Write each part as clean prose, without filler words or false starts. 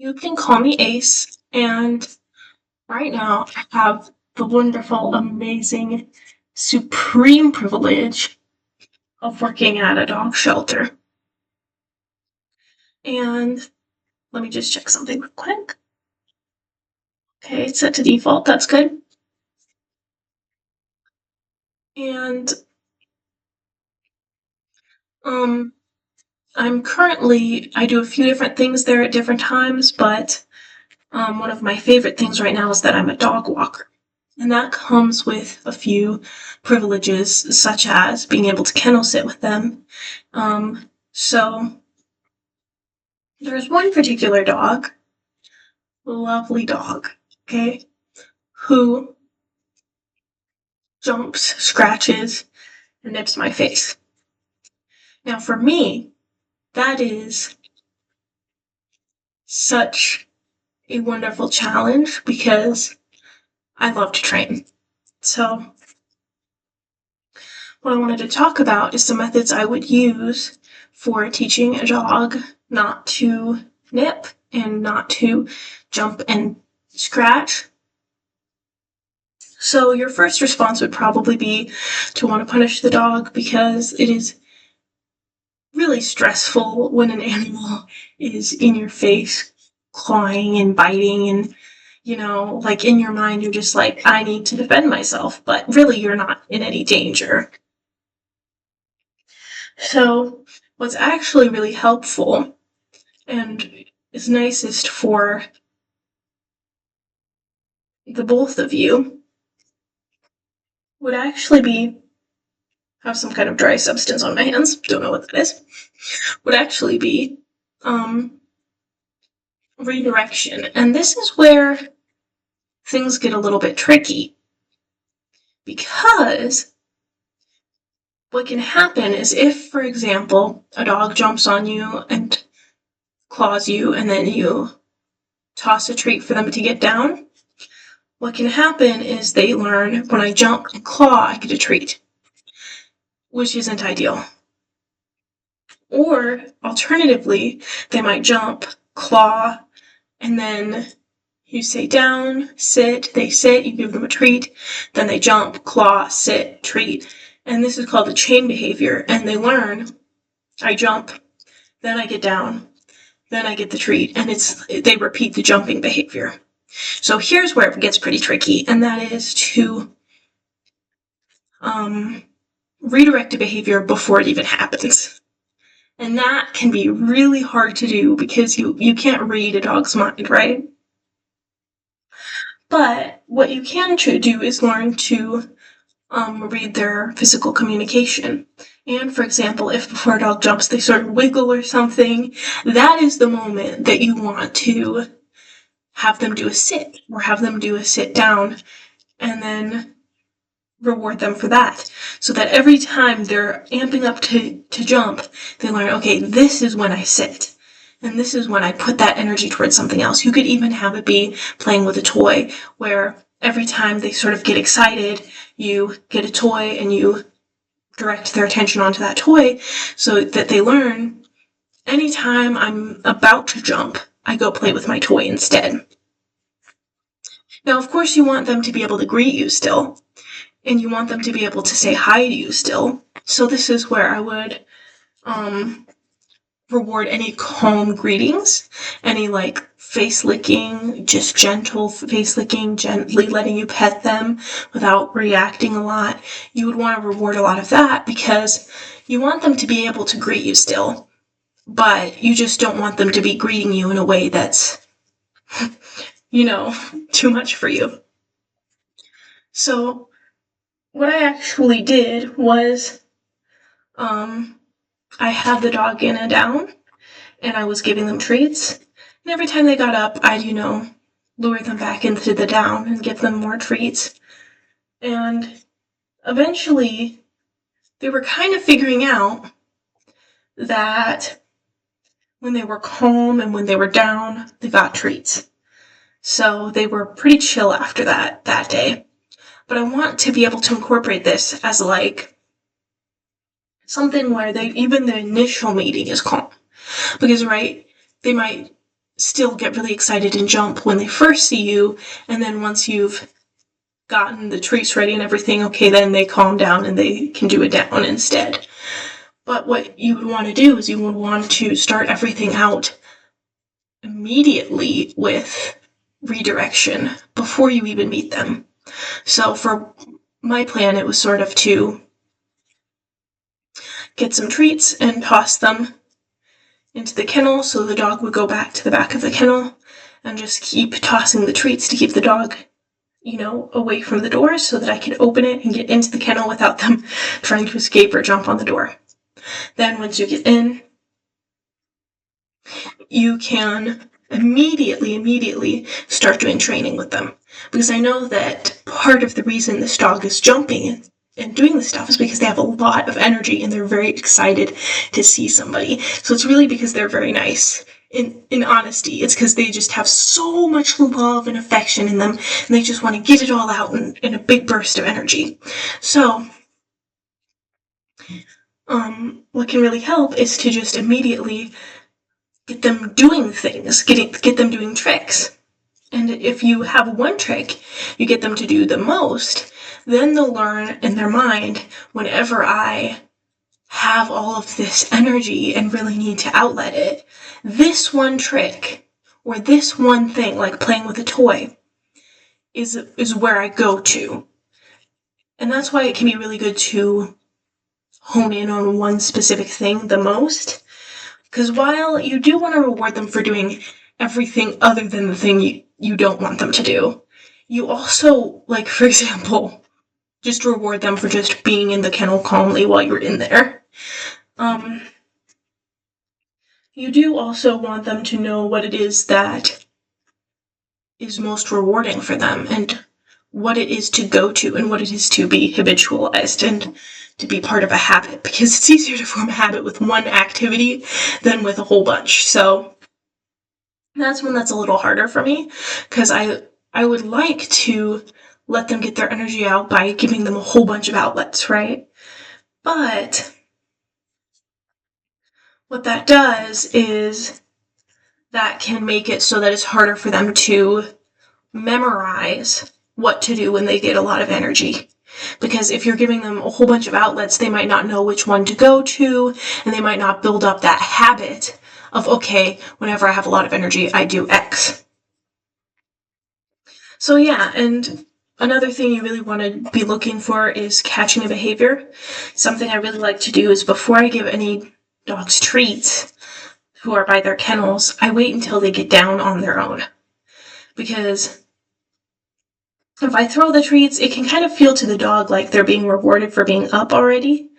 You can call me Ace, and right now I have the wonderful, amazing, supreme privilege of working at a dog shelter. And let me just check something real quick. Okay, it's set to default, that's good. And um I do a few different things there at different times, but one of my favorite things right now is that I'm a dog walker. And that comes with a few privileges, such as being able to kennel sit with them. So there's one particular dog, lovely dog, okay, who jumps, scratches, and nips my face. Now, for me, that is such a wonderful challenge because I love to train. So what I wanted to talk about is the methods I would use for teaching a dog not to nip and not to jump and scratch. So your first response would probably be to want to punish the dog because it is really stressful when an animal is in your face, clawing and biting, and like in your mind you're just like, I need to defend myself, but really you're not in any danger. So what's actually really helpful and is nicest for the both of you would actually be have some kind of dry substance on my hands, don't know what that is, would actually be redirection. And this is where things get a little bit tricky because what can happen is if, for example, a dog jumps on you and claws you and then you toss a treat for them to get down, what can happen is they learn when I jump and claw, I get a treat, which isn't ideal. Or alternatively, they might jump, claw, and then you say down, sit, they sit, you give them a treat, then they jump, claw, sit, treat. And this is called the chain behavior. And they learn, I jump, then I get down, then I get the treat. And they repeat the jumping behavior. So here's where it gets pretty tricky, and that is to redirect a behavior before it even happens. And that can be really hard to do because you can't read a dog's mind, right? But what you can do is learn to read their physical communication. And for example, if before a dog jumps they sort of wiggle or something, that is the moment that you want to have them do a sit or have them do a sit down and then reward them for that. So that every time they're amping up to jump, they learn, okay, this is when I sit. And this is when I put that energy towards something else. You could even have it be playing with a toy where every time they sort of get excited, you get a toy and you direct their attention onto that toy so that they learn anytime I'm about to jump, I go play with my toy instead. Now, of course, you want them to be able to greet you still, and you want them to be able to say hi to you still. So this is where I would reward any calm greetings, any like face licking, just gentle face licking, gently letting you pet them without reacting a lot. You would want to reward a lot of that because you want them to be able to greet you still, but you just don't want them to be greeting you in a way that's, too much for you. So what I actually did was I had the dog in a down and I was giving them treats. And every time they got up, I'd, lure them back into the down and give them more treats. And eventually, they were kind of figuring out that when they were calm and when they were down, they got treats. So they were pretty chill after that day. But I want to be able to incorporate this as like something where even the initial meeting is calm. Because, right, they might still get really excited and jump when they first see you, and then once you've gotten the treats ready and everything, okay, then they calm down and they can do it down instead. But what you would want to do is you would want to start everything out immediately with redirection before you even meet them. So for my plan, it was sort of to get some treats and toss them into the kennel so the dog would go back to the back of the kennel, and just keep tossing the treats to keep the dog, away from the door so that I could open it and get into the kennel without them trying to escape or jump on the door. Then once you get in, you can immediately start doing training with them. Because I know that part of the reason this dog is jumping and doing this stuff is because they have a lot of energy and they're very excited to see somebody. So it's really because they're very nice. In honesty, it's because they just have so much love and affection in them, and they just want to get it all out in a big burst of energy. So, what can really help is to just immediately get them doing things, get them doing tricks. And if you have one trick you get them to do the most, then they'll learn in their mind, whenever I have all of this energy and really need to outlet it, this one trick or this one thing, like playing with a toy, is where I go to. And that's why it can be really good to hone in on one specific thing the most. Because while you do want to reward them for doing everything other than the thing you don't want them to do, you also, like, for example, just reward them for just being in the kennel calmly while you're in there. You do also want them to know what it is that is most rewarding for them, and what it is to go to, and what it is to be habitualized and to be part of a habit, because it's easier to form a habit with one activity than with a whole bunch. So that's one that's a little harder for me, because I would like to let them get their energy out by giving them a whole bunch of outlets, right? But what that does is that can make it so that it's harder for them to memorize what to do when they get a lot of energy. Because if you're giving them a whole bunch of outlets, they might not know which one to go to, and they might not build up that habit of, okay, whenever I have a lot of energy, I do X. So yeah, and another thing you really want to be looking for is catching a behavior. Something I really like to do is, before I give any dogs treats who are by their kennels, I wait until they get down on their own. Because if I throw the treats, it can kind of feel to the dog like they're being rewarded for being up already.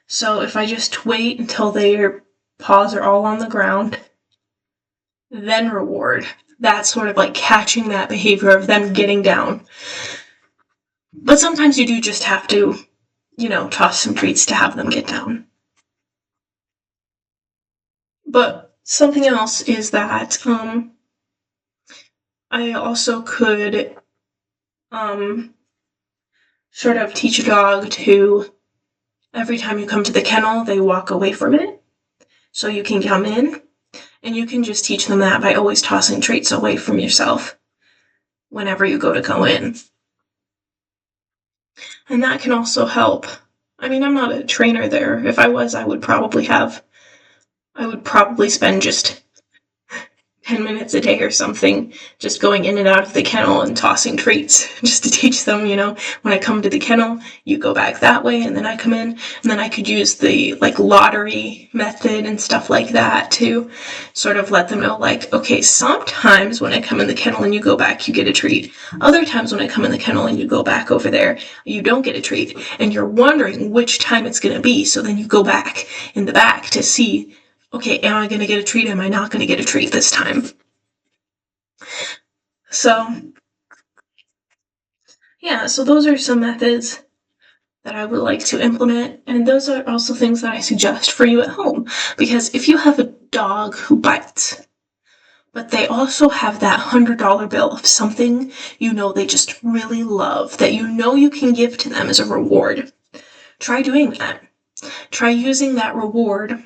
So if I just wait until their paws are all on the ground, then reward, that's sort of like catching that behavior of them getting down. But sometimes you do just have to, toss some treats to have them get down. But something else is that I also could sort of teach a dog to, every time you come to the kennel, they walk away from it. So you can come in, and you can just teach them that by always tossing treats away from yourself whenever you go in. And that can also help. I mean, I'm not a trainer there. If I was, I would probably spend just 10 minutes a day or something just going in and out of the kennel and tossing treats, just to teach them, when I come to the kennel, you go back that way, and then I come in, and then I could use the lottery method and stuff like that to sort of let them know, okay, sometimes when I come in the kennel and you go back, you get a treat. Other times when I come in the kennel and you go back over there, you don't get a treat, and you're wondering which time it's going to be, so then you go back in the back to see, okay, am I going to get a treat? Am I not going to get a treat this time? So, yeah, so those are some methods that I would like to implement, and those are also things that I suggest for you at home. Because if you have a dog who bites, but they also have that $100 bill of something they just really love, that you can give to them as a reward, try doing that. Try using that reward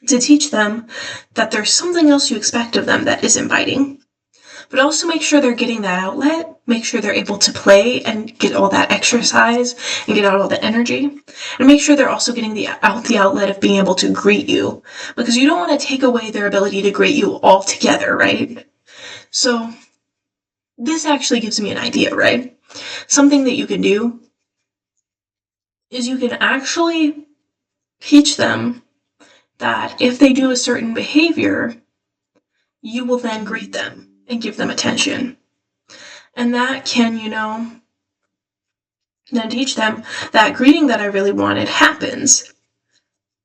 to teach them that there's something else you expect of them that isn't biting. But also make sure they're getting that outlet, make sure they're able to play and get all that exercise and get out all the energy. And make sure they're also getting the outlet of being able to greet you, because you don't want to take away their ability to greet you altogether, right? So this actually gives me an idea, right? Something that you can do is you can actually teach them that if they do a certain behavior, you will then greet them and give them attention. And that can, then teach them that greeting that I really wanted happens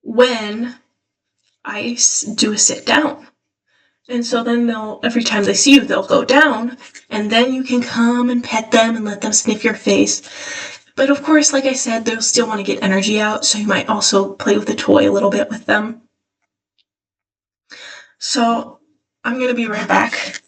when I do a sit down. And so then every time they see you, they'll go down, and then you can come and pet them and let them sniff your face. But of course, like I said, they'll still want to get energy out, so you might also play with the toy a little bit with them. So I'm going to be right back.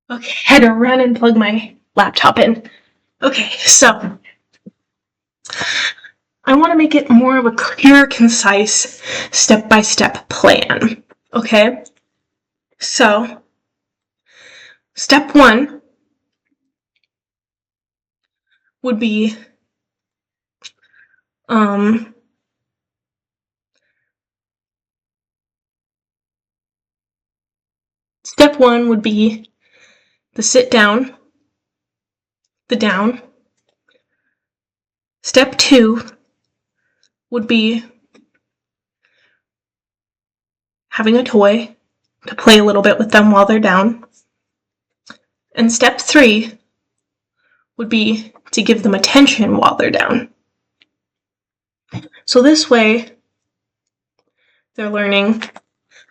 Okay, had to run and plug my laptop in. Okay, so I want to make it more of a clear, concise, step-by-step plan. Okay? So, step 1 would be step 1 would be the sit down, the down. Step 2 would be having a toy to play a little bit with them while they're down. And step 3 would be to give them attention while they're down. So this way, they're learning,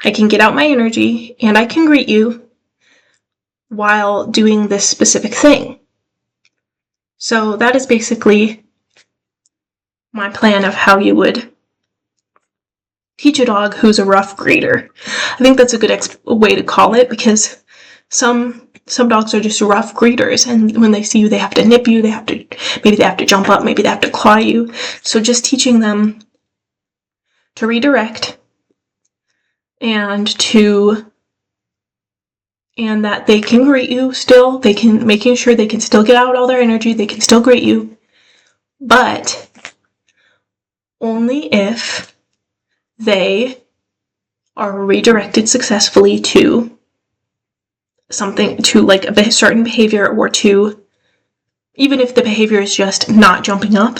I can get out my energy and I can greet you while doing this specific thing. So that is basically my plan of how you would teach a dog who's a rough greeter. I think that's a good way to call it, because some dogs are just rough greeters, and when they see you, they have to nip you, maybe they have to jump up, maybe they have to claw you. So just teaching them to redirect and that they can greet you still, making sure they can still get out all their energy, they can still greet you, but only if they are redirected successfully to something, to like a certain behavior, or to, even if the behavior is just not jumping up.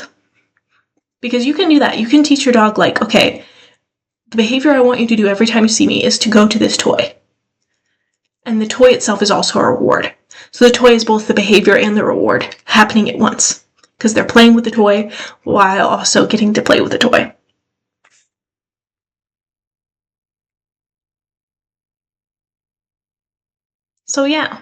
Because you can do that. You can teach your dog, like, okay, the behavior I want you to do every time you see me is to go to this toy. And the toy itself is also a reward. So the toy is both the behavior and the reward happening at once, because they're playing with the toy while also getting to play with the toy. So yeah.